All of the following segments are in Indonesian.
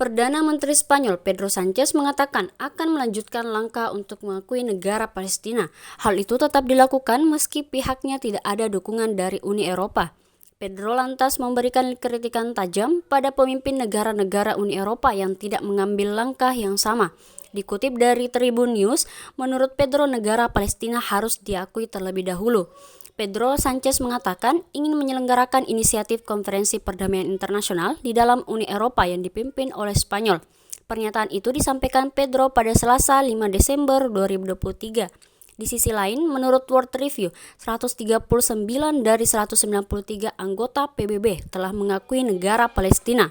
Perdana Menteri Spanyol Pedro Sánchez mengatakan akan melanjutkan langkah untuk mengakui negara Palestina. Hal itu tetap dilakukan meski pihaknya tidak ada dukungan dari Uni Eropa. Pedro lantas memberikan kritikan tajam pada pemimpin negara-negara Uni Eropa yang tidak mengambil langkah yang sama. Dikutip dari Tribun News, menurut Pedro negara Palestina harus diakui terlebih dahulu. Pedro Sánchez mengatakan ingin menyelenggarakan inisiatif konferensi perdamaian internasional di dalam Uni Eropa yang dipimpin oleh Spanyol. Pernyataan itu disampaikan Pedro pada Selasa 5 Desember 2023. Di sisi lain, menurut World Review, 139 dari 193 anggota PBB telah mengakui negara Palestina.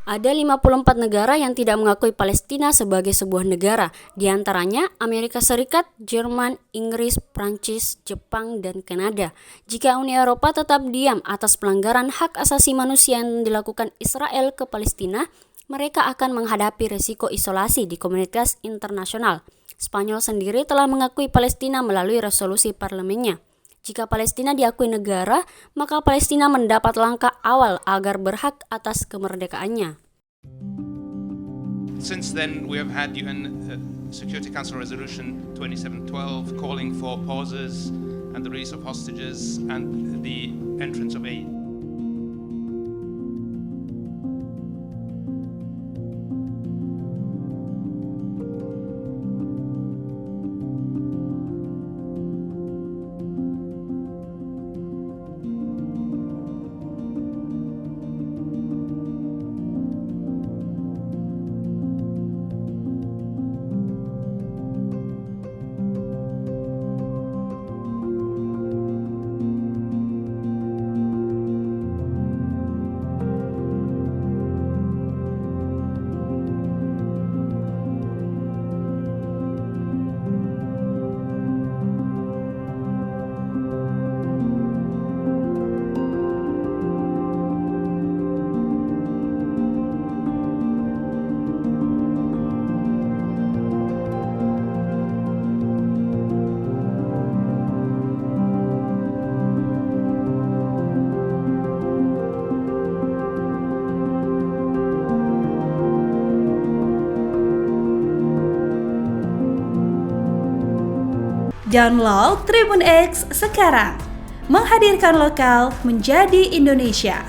Ada 54 negara yang tidak mengakui Palestina sebagai sebuah negara, di antaranya Amerika Serikat, Jerman, Inggris, Prancis, Jepang, dan Kanada. Jika Uni Eropa tetap diam atas pelanggaran hak asasi manusia yang dilakukan Israel ke Palestina, mereka akan menghadapi risiko isolasi di komunitas internasional. Spanyol sendiri telah mengakui Palestina melalui resolusi parlemennya. Jika Palestina diakui negara, maka Palestina mendapat langkah awal agar berhak atas kemerdekaannya. Since then, we have had UN Security Council Resolution 2712 calling for pauses and the release of hostages and the entrance of aid. Download Tribun X sekarang, menghadirkan lokal menjadi Indonesia.